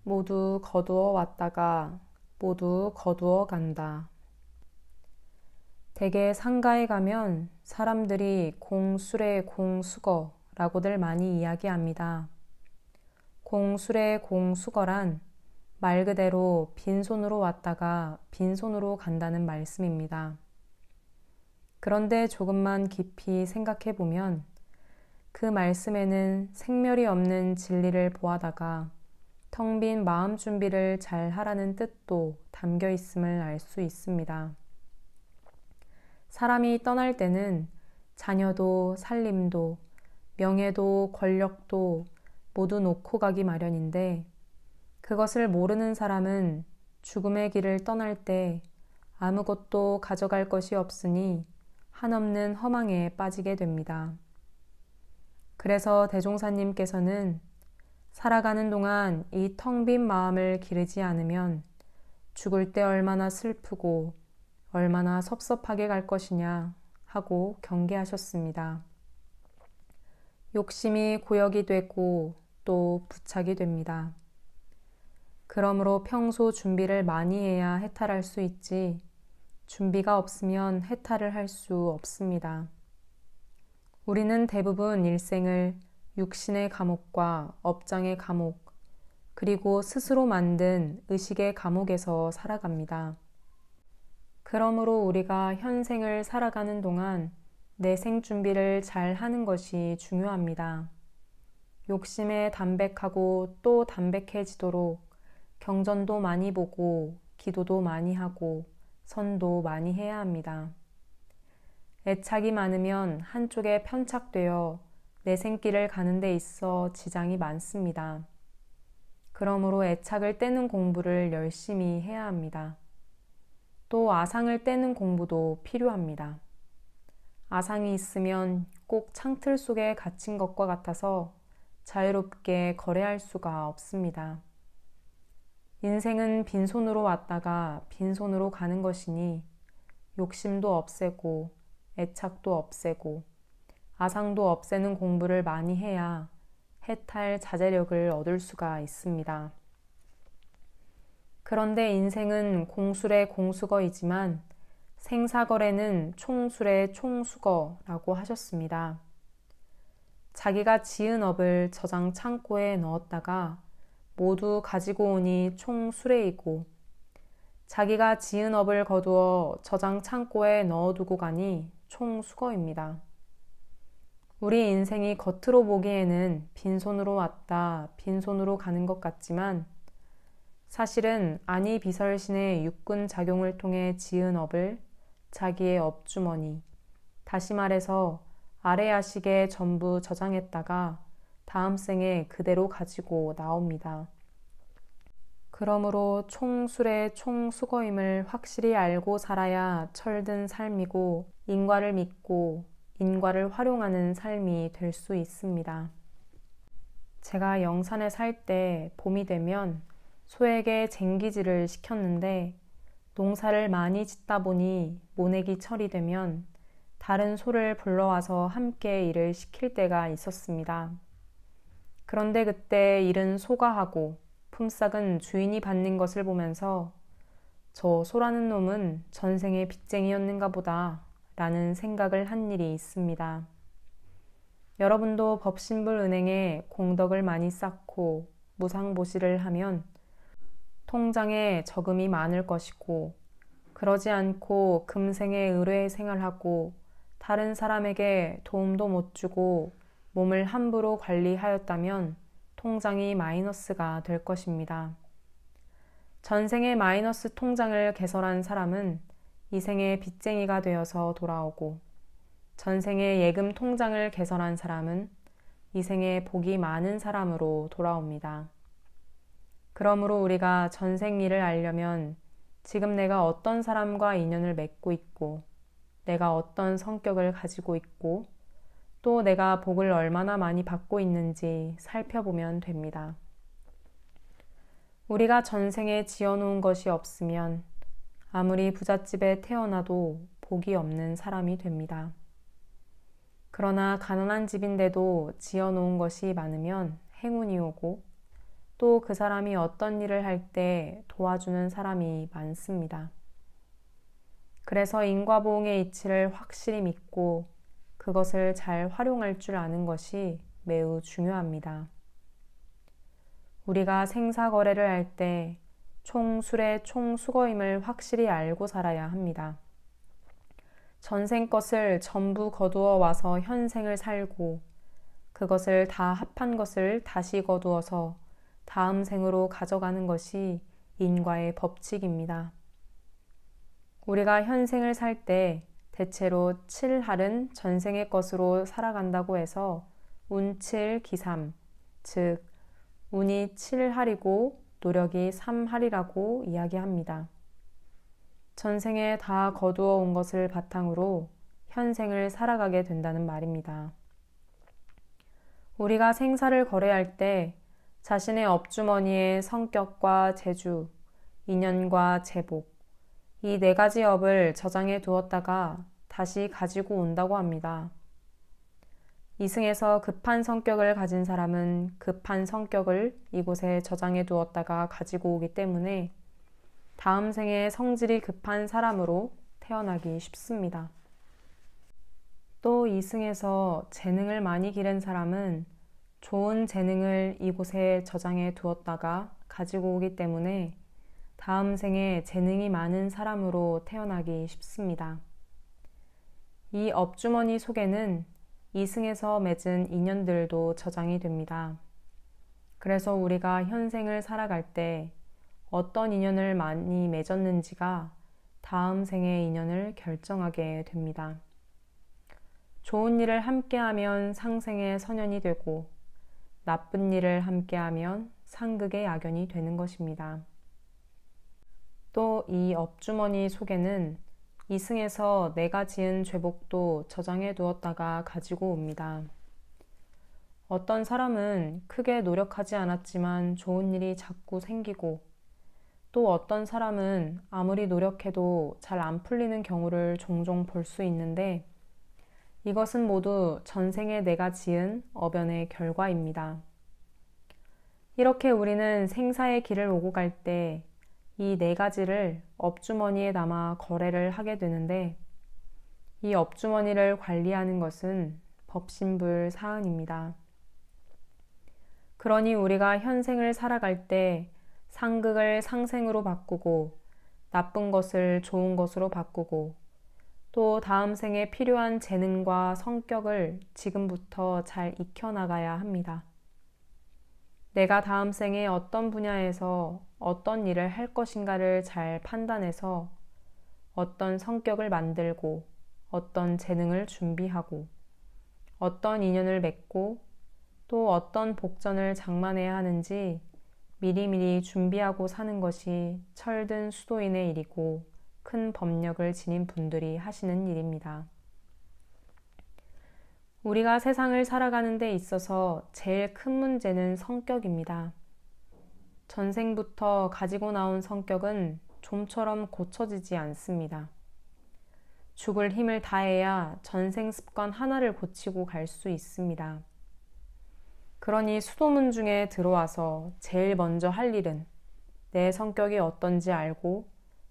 모두 거두어 왔다가 모두 거두어 간다. 대개 상가에 가면 사람들이 공수래 공수거라고들 많이 이야기합니다. 공수래 공수거란 말 그대로 빈손으로 왔다가 빈손으로 간다는 말씀입니다. 그런데 조금만 깊이 생각해 보면 그 말씀에는 생멸이 없는 진리를 보아다가 텅 빈 마음 준비를 잘 하라는 뜻도 담겨 있음을 알 수 있습니다. 사람이 떠날 때는 자녀도 살림도 명예도 권력도 모두 놓고 가기 마련인데 그것을 모르는 사람은 죽음의 길을 떠날 때 아무것도 가져갈 것이 없으니 한없는 허망에 빠지게 됩니다. 그래서 대종사님께서는 살아가는 동안 이 텅 빈 마음을 기르지 않으면 죽을 때 얼마나 슬프고 얼마나 섭섭하게 갈 것이냐 하고 경계하셨습니다. 욕심이 고역이 되고 또 부착이 됩니다. 그러므로 평소 준비를 많이 해야 해탈할 수 있지 준비가 없으면 해탈을 할 수 없습니다. 우리는 대부분 일생을 육신의 감옥과 업장의 감옥, 그리고 스스로 만든 의식의 감옥에서 살아갑니다. 그러므로 우리가 현생을 살아가는 동안 내생 준비를 잘 하는 것이 중요합니다. 욕심에 담백하고 또 담백해지도록 경전도 많이 보고 기도도 많이 하고 선도 많이 해야 합니다. 애착이 많으면 한쪽에 편착되어 내생길을 가는 데 있어 지장이 많습니다. 그러므로 애착을 떼는 공부를 열심히 해야 합니다. 또 아상을 떼는 공부도 필요합니다. 아상이 있으면 꼭 창틀 속에 갇힌 것과 같아서 자유롭게 거래할 수가 없습니다. 인생은 빈손으로 왔다가 빈손으로 가는 것이니 욕심도 없애고 애착도 없애고 아상도 없애는 공부를 많이 해야 해탈 자제력을 얻을 수가 있습니다. 그런데 인생은 공술의 공수거이지만 생사거래는 총술의 총수거라고 하셨습니다. 자기가 지은 업을 저장 창고에 넣었다가 모두 가지고 오니 총수레이고 자기가 지은 업을 거두어 저장 창고에 넣어두고 가니 총수거입니다. 우리 인생이 겉으로 보기에는 빈손으로 왔다 빈손으로 가는 것 같지만 사실은 아니 비설신의 육군 작용을 통해 지은 업을 자기의 업주머니, 다시 말해서 아래야식에 전부 저장했다가 다음 생에 그대로 가지고 나옵니다. 그러므로 총술의 총수거임을 확실히 알고 살아야 철든 삶이고 인과를 믿고 인과를 활용하는 삶이 될 수 있습니다. 제가 영산에 살 때 봄이 되면 소에게 쟁기질을 시켰는데 농사를 많이 짓다 보니 모내기 철이 되면 다른 소를 불러와서 함께 일을 시킬 때가 있었습니다. 그런데 그때 일은 소가 하고 품삯은 주인이 받는 것을 보면서 저 소라는 놈은 전생에 빚쟁이였는가 보다 라는 생각을 한 일이 있습니다. 여러분도 법신불은행에 공덕을 많이 쌓고 무상보시를 하면 통장에 저금이 많을 것이고 그러지 않고 금생에 의뢰 생활하고 다른 사람에게 도움도 못 주고 몸을 함부로 관리하였다면 통장이 마이너스가 될 것입니다. 전생에 마이너스 통장을 개설한 사람은 이생에 빚쟁이가 되어서 돌아오고 전생에 예금 통장을 개설한 사람은 이생에 복이 많은 사람으로 돌아옵니다. 그러므로 우리가 전생 일을 알려면 지금 내가 어떤 사람과 인연을 맺고 있고 내가 어떤 성격을 가지고 있고 또 내가 복을 얼마나 많이 받고 있는지 살펴보면 됩니다. 우리가 전생에 지어놓은 것이 없으면 아무리 부잣집에 태어나도 복이 없는 사람이 됩니다. 그러나 가난한 집인데도 지어놓은 것이 많으면 행운이 오고 또 그 사람이 어떤 일을 할 때 도와주는 사람이 많습니다. 그래서 인과보응의 이치를 확실히 믿고 그것을 잘 활용할 줄 아는 것이 매우 중요합니다. 우리가 생사거래를 할 때 총술의 총수거임을 확실히 알고 살아야 합니다. 전생 것을 전부 거두어 와서 현생을 살고 그것을 다 합한 것을 다시 거두어서 다음 생으로 가져가는 것이 인과의 법칙입니다. 우리가 현생을 살 때 대체로 7할은 전생의 것으로 살아간다고 해서 운칠기삼, 즉 운이 7할이고 노력이 3할이라고 이야기합니다. 전생에 다 거두어 온 것을 바탕으로 현생을 살아가게 된다는 말입니다. 우리가 생사를 거래할 때 자신의 업주머니에 성격과 재주, 인연과 제복, 이 4가지 업을 저장해 두었다가 다시 가지고 온다고 합니다. 이승에서 급한 성격을 가진 사람은 급한 성격을 이곳에 저장해 두었다가 가지고 오기 때문에 다음 생에 성질이 급한 사람으로 태어나기 쉽습니다. 또 이승에서 재능을 많이 기른 사람은 좋은 재능을 이곳에 저장해 두었다가 가지고 오기 때문에 다음 생에 재능이 많은 사람으로 태어나기 쉽습니다. 이 업주머니 속에는 이승에서 맺은 인연들도 저장이 됩니다. 그래서 우리가 현생을 살아갈 때 어떤 인연을 많이 맺었는지가 다음 생의 인연을 결정하게 됩니다. 좋은 일을 함께하면 상생의 선연이 되고 나쁜 일을 함께하면 상극의 악연이 되는 것입니다. 또 이 업주머니 속에는 이승에서 내가 지은 죄복도 저장해 두었다가 가지고 옵니다. 어떤 사람은 크게 노력하지 않았지만 좋은 일이 자꾸 생기고 또 어떤 사람은 아무리 노력해도 잘 안 풀리는 경우를 종종 볼 수 있는데 이것은 모두 전생에 내가 지은 업연의 결과입니다. 이렇게 우리는 생사의 길을 오고 갈 때 이 4가지를 업주머니에 담아 거래를 하게 되는데 이 업주머니를 관리하는 것은 법신불 사은입니다. 그러니 우리가 현생을 살아갈 때 상극을 상생으로 바꾸고 나쁜 것을 좋은 것으로 바꾸고 또 다음 생에 필요한 재능과 성격을 지금부터 잘 익혀나가야 합니다. 내가 다음 생에 어떤 분야에서 어떤 일을 할 것인가를 잘 판단해서 어떤 성격을 만들고 어떤 재능을 준비하고 어떤 인연을 맺고 또 어떤 복전을 장만해야 하는지 미리미리 준비하고 사는 것이 철든 수도인의 일이고 큰 법력을 지닌 분들이 하시는 일입니다. 우리가 세상을 살아가는 데 있어서 제일 큰 문제는 성격입니다. 전생부터 가지고 나온 성격은 좀처럼 고쳐지지 않습니다. 죽을 힘을 다해야 전생 습관 하나를 고치고 갈 수 있습니다. 그러니 수도문 중에 들어와서 제일 먼저 할 일은 내 성격이 어떤지 알고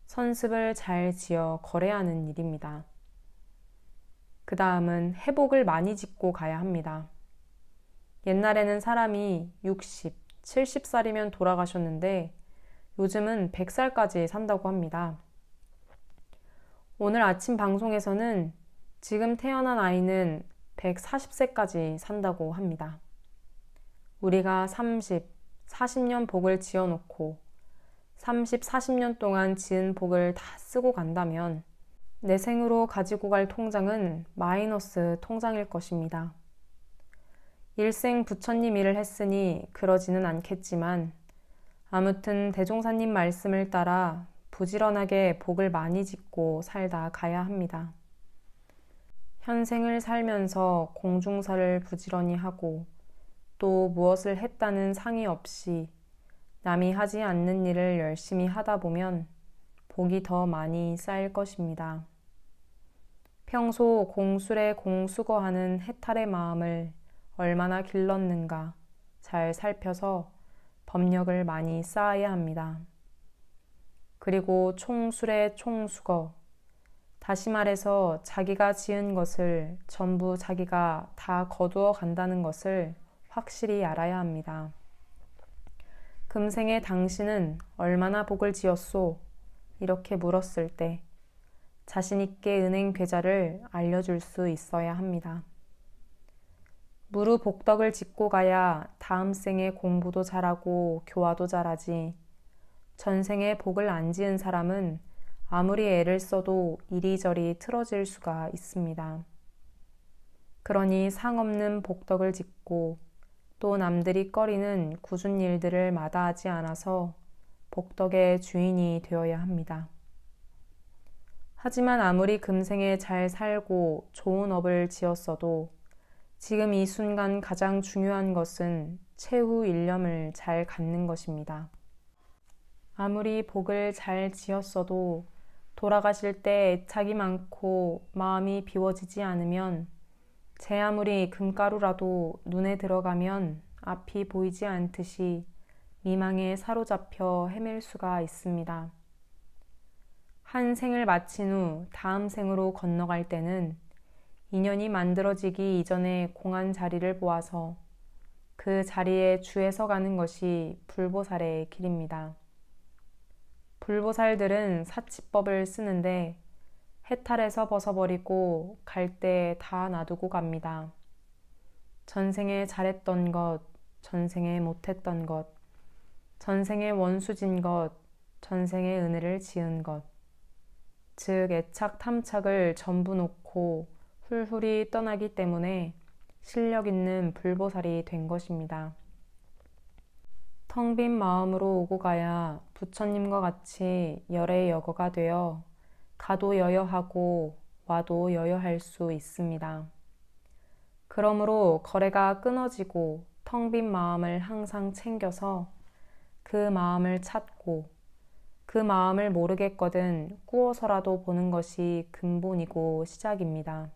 선습을 잘 지어 거래하는 일입니다. 그 다음은 회복을 많이 짓고 가야 합니다. 옛날에는 사람이 60, 70살이면 돌아가셨는데 요즘은 100살까지 산다고 합니다. 오늘 아침 방송에서는 지금 태어난 아이는 140세까지 산다고 합니다. 우리가 30, 40년 복을 지어놓고 30, 40년 동안 지은 복을 다 쓰고 간다면 내 생으로 가지고 갈 통장은 마이너스 통장일 것입니다. 일생 부처님 일을 했으니 그러지는 않겠지만 아무튼 대종사님 말씀을 따라 부지런하게 복을 많이 짓고 살다 가야 합니다. 현생을 살면서 공중사를 부지런히 하고 또 무엇을 했다는 상의 없이 남이 하지 않는 일을 열심히 하다 보면 복이 더 많이 쌓일 것입니다. 평소 공술에 공수거하는 해탈의 마음을 얼마나 길렀는가 잘 살펴서 법력을 많이 쌓아야 합니다. 그리고 총술의 총수거, 다시 말해서 자기가 지은 것을 전부 자기가 다 거두어 간다는 것을 확실히 알아야 합니다. 금생에 당신은 얼마나 복을 지었소? 이렇게 물었을 때 자신있게 은행 계좌를 알려줄 수 있어야 합니다. 무르 복덕을 짓고 가야 다음 생에 공부도 잘하고 교화도 잘하지. 전생에 복을 안 지은 사람은 아무리 애를 써도 이리저리 틀어질 수가 있습니다. 그러니 상없는 복덕을 짓고 또 남들이 꺼리는 굳은 일들을 마다하지 않아서 복덕의 주인이 되어야 합니다. 하지만 아무리 금생에 잘 살고 좋은 업을 지었어도 지금 이 순간 가장 중요한 것은 최후 일념을 잘 갖는 것입니다. 아무리 복을 잘 지었어도 돌아가실 때 애착이 많고 마음이 비워지지 않으면 제 아무리 금가루라도 눈에 들어가면 앞이 보이지 않듯이 미망에 사로잡혀 헤맬 수가 있습니다. 한 생을 마친 후 다음 생으로 건너갈 때는 인연이 만들어지기 이전에 공한 자리를 보아서 그 자리에 주에서 가는 것이 불보살의 길입니다. 불보살들은 사치법을 쓰는데 해탈에서 벗어버리고 갈 때 다 놔두고 갑니다. 전생에 잘했던 것, 전생에 못했던 것, 전생에 원수진 것, 전생에 은혜를 지은 것, 즉 애착 탐착을 전부 놓고 훌훌히 떠나기 때문에 실력 있는 불보살이 된 것입니다. 텅 빈 마음으로 오고 가야 부처님과 같이 열의 여거가 되어 가도 여여하고 와도 여여할 수 있습니다. 그러므로 거래가 끊어지고 텅 빈 마음을 항상 챙겨서 그 마음을 찾고 그 마음을 모르겠거든 꾸어서라도 보는 것이 근본이고 시작입니다.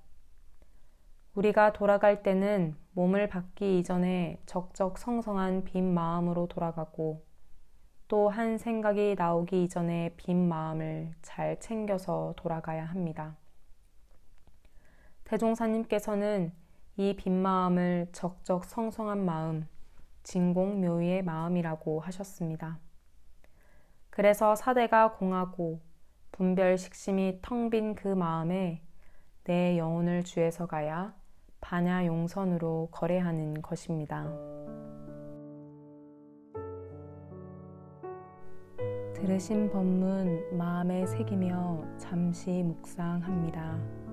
우리가 돌아갈 때는 몸을 받기 이전에 적적성성한 빈 마음으로 돌아가고 또 한 생각이 나오기 이전에 빈 마음을 잘 챙겨서 돌아가야 합니다. 대종사님께서는 이 빈 마음을 적적성성한 마음, 진공묘의의 마음이라고 하셨습니다. 그래서 사대가 공하고 분별식심이 텅 빈 그 마음에 내 영혼을 주에서 가야 반야용선으로 거래하는 것입니다. 들으신 법문 마음에 새기며 잠시 묵상합니다.